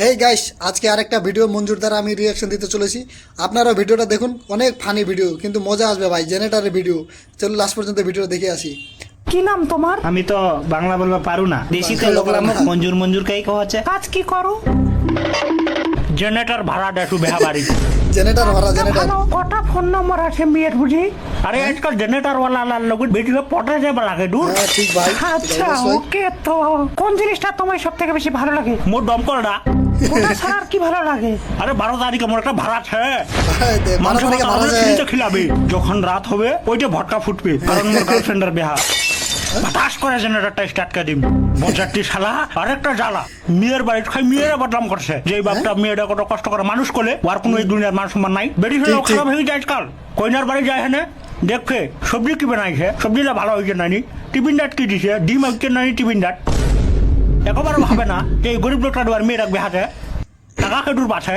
Hey guys, আজকে আরেকটা video মঞ্জুর দ্বারা আমি রিয়াকশন দিতে চলেছি। আপনারা ভিডিওটা দেখুন, অনেক ফানি ভিডিও, কিন্তু মজা আসবে ভাই। জেনারেটরের ভিডিও, চলো লাস্ট পর্যন্ত ভিডিও দেখে আসি। কি নাম তোমার? আমি তো বাংলা বলবা পারু না, দেশিতে লোকলা মুখ মঞ্জুর মঞ্জুর কাই কহছে। কাজ কি করো? জেনারেটর ভাড়া দেটু বেহা বাড়ি। জেনারেটর ভাড়া, জেনারেটর। ভালো, কটা ফোন নম্বর আছে মেয়ের বুঝি? আরে আজকাল জেনারেটর वाला লোক ভিডিও পটে যাবে লাগে দূর। হ্যাঁ ঠিক ভাই। আচ্ছা ওকে, তো কোন জিনিসটা তোমার সব থেকে বেশি ভালো লাগে? মোর দমকলটা। ওটা ছাড়া আর কি ভালো লাগে? আরে 12 তারিখে মোর একটা ভাড়া আছে। মানুষ থেকে ভাড়া যায়। খিলাবি যখন রাত হবে ওইটা ভটকা ফুটবে, কারণ মোর গার্লফ্রেন্ডের বিয়া। বাতাস করে জেনারেটরটা স্টার্ট করে দিম। বজারটি শালা আরেকটা জ্বালা। মেয়ের বাড়ি খাই মেয়েরা বদনাম করছে, যে বাপটা মেয়েটা কত কষ্ট করে মানুষ করলে, আর কোনো এই দুনিয়ার মান সম্মান নাই। বেরি হলেও খারাপ হয়ে যায় আজকাল। কইনার বাড়ি যায় হ্যাঁ দেখে সবজি কি বানাইছে, সবজিটা ভালো হয়েছে নানি, টিফিন ডাট কি দিছে, ডিম হচ্ছে নানি টিফিন ডাট। একবারও ভাবে না যে এই গরিব লোকটা আর মেয়েরা বেহাতে টাকা খেটুর পাছে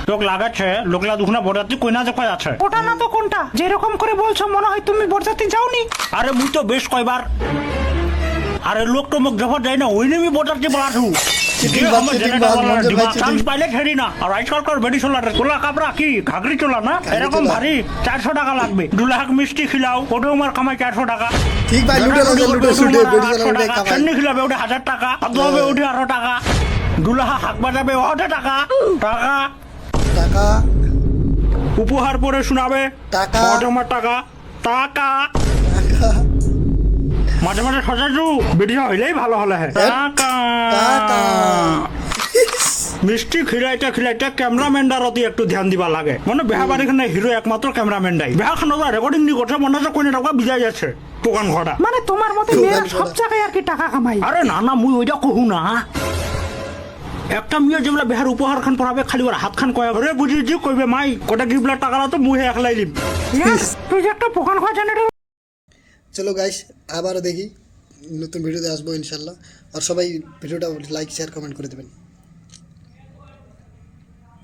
লোক লাগাচ্ছে, লোকলা দুখনা বড়াতে কইনা যে কয় আছে। ওটা না তো কোনটা? যেরকম করে বলছো মনে হয় তুমি বরযাত্রী যাওনি। আরে মুই তো বেশ কয়বার, আরে লোক তো মুখ জফা যায় না, ওই নেমি বড়াতে বলাছু। চান্স পাইলে ছেড়ি না। আর আজকালকার বেডি চোলা তোলা কাপড়া কি ঘাগরি চোলা না, এরকম ভারী 400 টাকা লাগবে। 2 লাখ মিষ্টি খিলাও, ওটাও আমার কামাই 400 টাকা। ঠিক ভাই, লুটে লাগে, লুটে শুটে বেড়ি চলে কামাই। ছান্নি খিলাবে ওটা 1000 টাকা, আদু হবে ওটা 800 টাকা। 2 লাখ হাক বাজাবে ওটা টাকা টাকা টাকা। উপহার পরে শোনাবে টাকা। আমার টাকা টাকা। মাঝে মাঝে সজাজু ভিডিও হইলেই ভালো হলে টাকা টাকা। মিষ্টি খিলাইতে খিলাইতে ক্যামেরাম্যানটার অতি একটু ধ্যান দিবা লাগে। মানে বেহা বাড়িখানে হিরো একমাত্র ক্যামেরাম্যানটাই। বেহা খান রেকর্ডিং নি করছে, মনে হচ্ছে কোনে টাকা বিজাই যাচ্ছে দোকান ঘটা। মানে তোমার মতে মেয়েরা সব জায়গায় আর কি টাকা কামাই? আরে না না, মুই ওইটা কহু না। একটা মেয়ে যেগুলা বেহার উপহার খান পড়াবে, খালি ওর হাত খান কয়া ঘরে বুঝি যে কইবে মাই কটা গিফট টাকা তো মুই একলাই লিম। তুই যে একটা পোকান খাওয়া জেনারেটর। চলো গাইস, আবারও দেখি, নতুন ভিডিওতে আসবো ইনশাল্লাহ। আর সবাই ভিডিওটা লাইক শেয়ার কমেন্ট করে দেবেন।